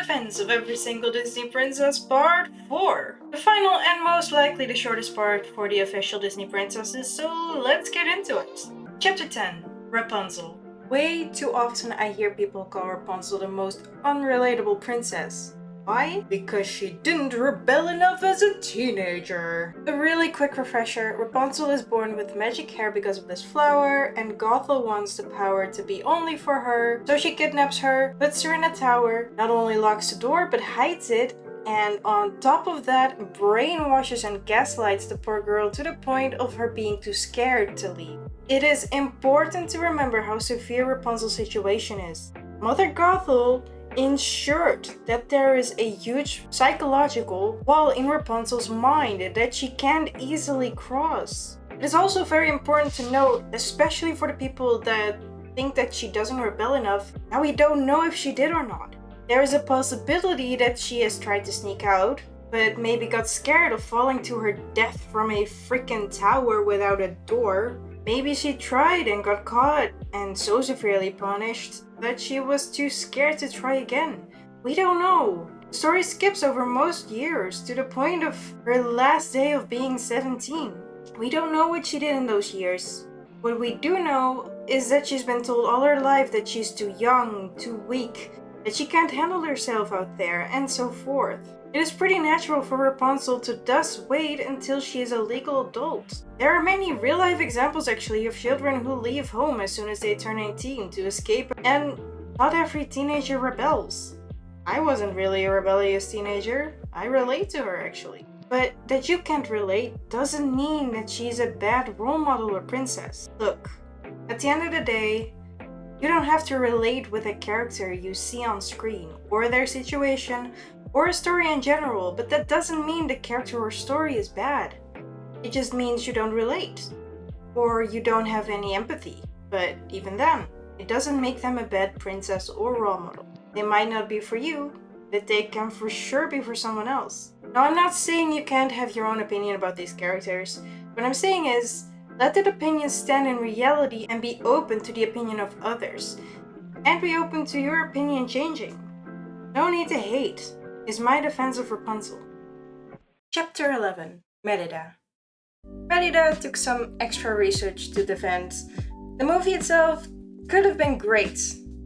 Defense of Every Single Disney Princess Part 4. The final and most likely the shortest part for the official Disney princesses, so let's get into it. Chapter 10. Rapunzel. Way too often I hear people call Rapunzel the most unrelatable princess. Why? Because she didn't rebel enough as a teenager. A really quick refresher, Rapunzel is born with magic hair because of this flower, and Gothel wants the power to be only for her, so she kidnaps her, puts her in a tower, not only locks the door but hides it, and on top of that, brainwashes and gaslights the poor girl to the point of her being too scared to leave. It is important to remember how severe Rapunzel's situation is. Mother Gothel ensured that there is a huge psychological wall in Rapunzel's mind that she can't easily cross. It is also very important to note, especially for the people that think that she doesn't rebel enough, now we don't know if she did or not. There is a possibility that she has tried to sneak out, but maybe got scared of falling to her death from a freaking tower without a door. Maybe she tried and got caught and so severely punished that she was too scared to try again. We don't know. The story skips over most years to the point of her last day of being 17. We don't know what she did in those years. What we do know is that she's been told all her life that she's too young, too weak, that she can't handle herself out there, and so forth. It is pretty natural for Rapunzel to thus wait until she is a legal adult. There are many real-life examples actually of children who leave home as soon as they turn 18 to escape, and not every teenager rebels. I wasn't really a rebellious teenager. I relate to her actually. But that you can't relate doesn't mean that she's a bad role model or princess. Look, at the end of the day, you don't have to relate with a character you see on screen, or their situation, or a story in general, but that doesn't mean the character or story is bad. It just means you don't relate, or you don't have any empathy. But even then, it doesn't make them a bad princess or role model. They might not be for you, but they can for sure be for someone else. Now, I'm not saying you can't have your own opinion about these characters. What I'm saying is, let that opinion stand in reality and be open to the opinion of others. And be open to your opinion changing. No need to hate, is my defense of Rapunzel. Chapter 11. Merida. Merida took some extra research to defend. The movie itself could have been great.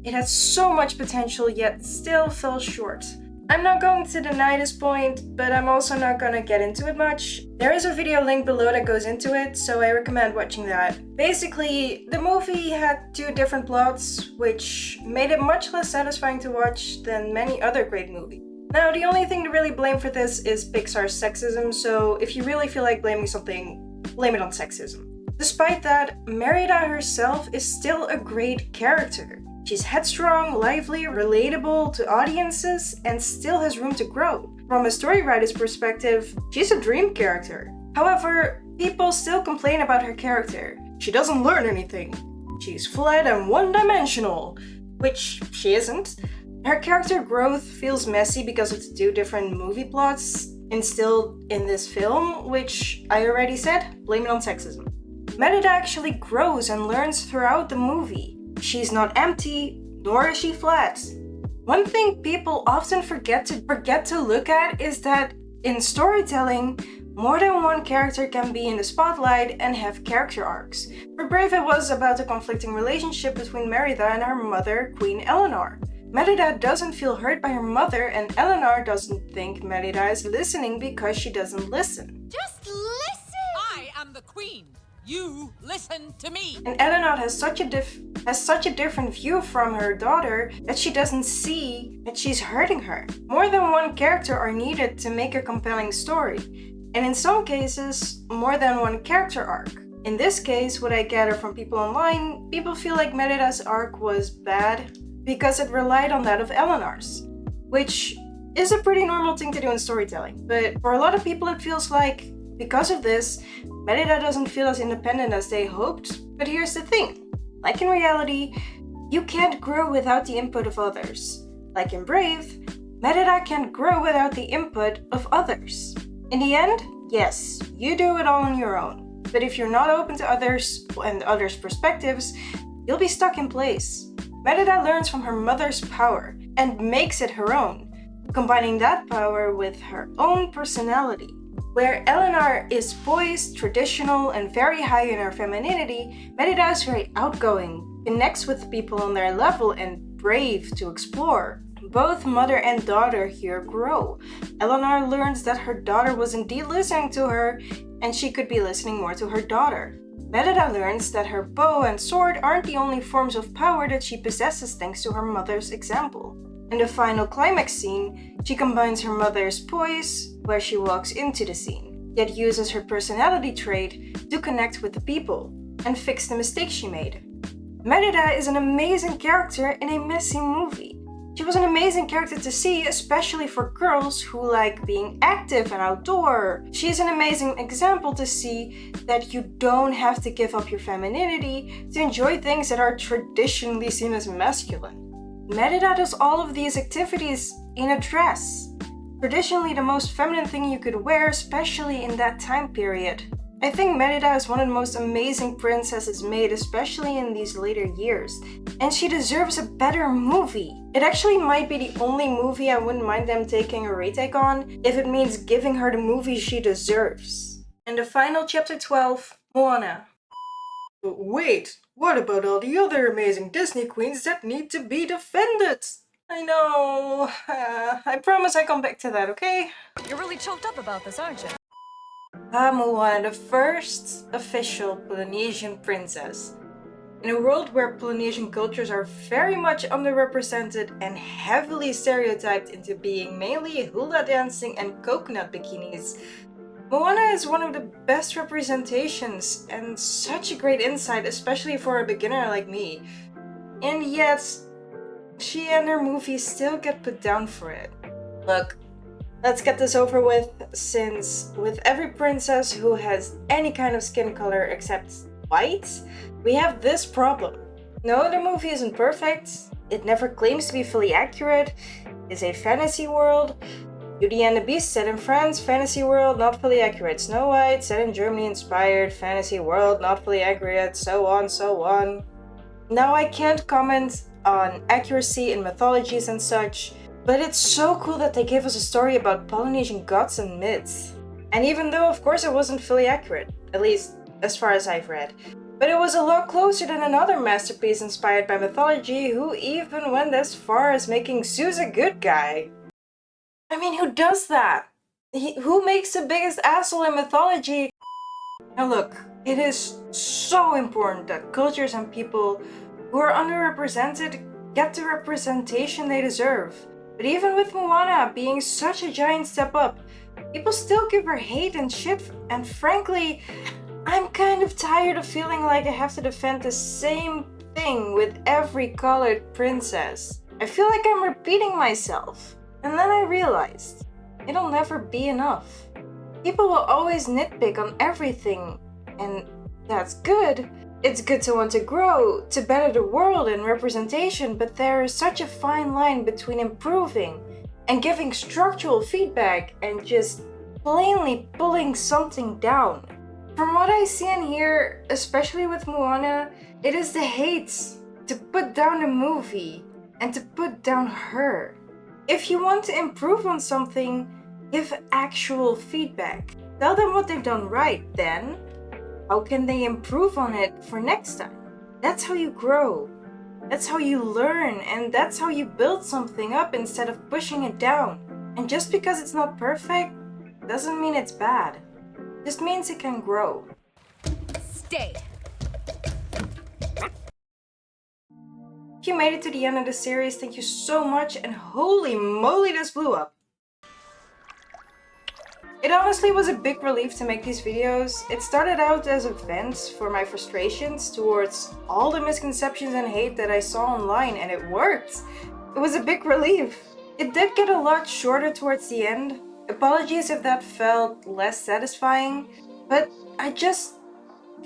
It had so much potential yet still fell short. I'm not going to deny this point, but I'm also not gonna get into it much. There is a video link below that goes into it, so I recommend watching that. Basically, the movie had two different plots, which made it much less satisfying to watch than many other great movies. Now, the only thing to really blame for this is Pixar's sexism, so if you really feel like blaming something, blame it on sexism. Despite that, Merida herself is still a great character. She's headstrong, lively, relatable to audiences, and still has room to grow. From a storywriter's perspective, she's a dream character. However, people still complain about her character. She doesn't learn anything. She's flat and one-dimensional, which she isn't. Her character growth feels messy because of the two different movie plots instilled in this film, which I already said, blame it on sexism. Merida actually grows and learns throughout the movie. She's not empty, nor is she flat. One thing people often forget to look at is that in storytelling, more than one character can be in the spotlight and have character arcs. For Brave, it was about the conflicting relationship between Merida and her mother, Queen Eleanor. Merida doesn't feel hurt by her mother, and Eleanor doesn't think Merida is listening because she doesn't listen. Just listen! I am the queen. You listen to me. And Eleanor has such a different view from her daughter that she doesn't see that she's hurting her. More than one character are needed to make a compelling story, and in some cases, more than one character arc. In this case, what I gather from people online, people feel like Merida's arc was bad because it relied on that of Eleanor's, which is a pretty normal thing to do in storytelling. But for a lot of people, it feels like, because of this, Merida doesn't feel as independent as they hoped. But here's the thing. Like in reality, you can't grow without the input of others. Like in Brave, Merida can't grow without the input of others. In the end, yes, you do it all on your own. But if you're not open to others and others' perspectives, you'll be stuck in place. Merida learns from her mother's power and makes it her own. combining that power with her own personality. Where Eleanor is poised, traditional, and very high in her femininity, Merida is very outgoing, connects with people on their level, and brave to explore. Both mother and daughter here grow. Eleanor learns that her daughter was indeed listening to her, and she could be listening more to her daughter. Merida learns that her bow and sword aren't the only forms of power that she possesses thanks to her mother's example. In the final climax scene, she combines her mother's poise, where she walks into the scene, yet uses her personality trait to connect with the people and fix the mistakes she made. Merida is an amazing character in a messy movie. She was an amazing character to see, especially for girls who like being active and outdoor. She is an amazing example to see that you don't have to give up your femininity to enjoy things that are traditionally seen as masculine. Merida does all of these activities in a dress. Traditionally the most feminine thing you could wear, especially in that time period. I think Merida is one of the most amazing princesses made, especially in these later years. And she deserves a better movie. It actually might be the only movie I wouldn't mind them taking a retake on, if it means giving her the movie she deserves. And the final chapter 12, Moana. But wait, what about all the other amazing Disney queens that need to be defended? I know. I promise I come back to that, okay? You're really choked up about this, aren't you? Moana, the first official Polynesian princess. In a world where Polynesian cultures are very much underrepresented and heavily stereotyped into being mainly hula dancing and coconut bikinis, Moana is one of the best representations and such a great insight, especially for a beginner like me. And yet, she and her movie still get put down for it. Look, let's get this over with, since with every princess who has any kind of skin color except white, we have this problem. No, the movie isn't perfect, it never claims to be fully accurate, it's a fantasy world. Beauty and the Beast set in France, fantasy world, not fully accurate. Snow White set in Germany, inspired, fantasy world, not fully accurate, so on, so on. Now I can't comment on accuracy in mythologies and such, but it's so cool that they gave us a story about Polynesian gods and myths. And even though of course it wasn't fully accurate, at least as far as I've read, but it was a lot closer than another masterpiece inspired by mythology who even went as far as making Zeus a good guy. I mean, who does that? Who makes the biggest asshole in mythology? Now look, it is so important that cultures and people who are underrepresented get the representation they deserve. But even with Moana being such a giant step up, people still give her hate and shit, and frankly, I'm kind of tired of feeling like I have to defend the same thing with every colored princess. I feel like I'm repeating myself. And then I realized, it'll never be enough. People will always nitpick on everything, and that's good. It's good to want to grow, to better the world and representation, but there is such a fine line between improving and giving structural feedback and just plainly pulling something down. From what I see and hear, especially with Moana, it is the hate to put down the movie and to put down her. If you want to improve on something, give actual feedback. Tell them what they've done right, then how can they improve on it for next time? That's how you grow. That's how you learn, and that's how you build something up instead of pushing it down. And just because it's not perfect, doesn't mean it's bad. It just means it can grow. Stay. If you made it to the end of the series, thank you so much, and holy moly, this blew up. It honestly was a big relief to make these videos. It started out as a vent for my frustrations towards all the misconceptions and hate that I saw online, and it worked. It was a big relief. It did get a lot shorter towards the end. Apologies if that felt less satisfying, but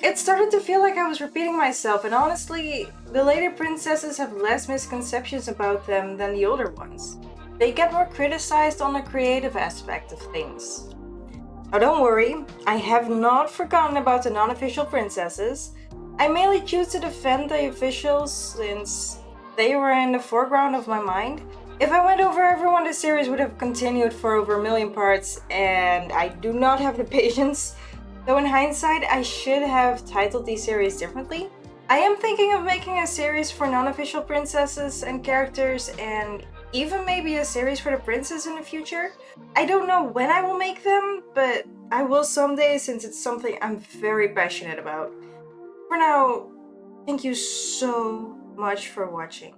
it started to feel like I was repeating myself, and honestly, the later princesses have less misconceptions about them than the older ones. They get more criticized on the creative aspect of things. Now don't worry, I have not forgotten about the non-official princesses. I mainly choose to defend the officials since they were in the foreground of my mind, If I went over everyone, the series would have continued for over a million parts, and I do not have the patience. Though in hindsight, I should have titled these series differently. I am thinking of making a series for non-official princesses and characters, and even maybe a series for the princess in the future. I don't know when I will make them, but I will someday since it's something I'm very passionate about. For now, thank you so much for watching.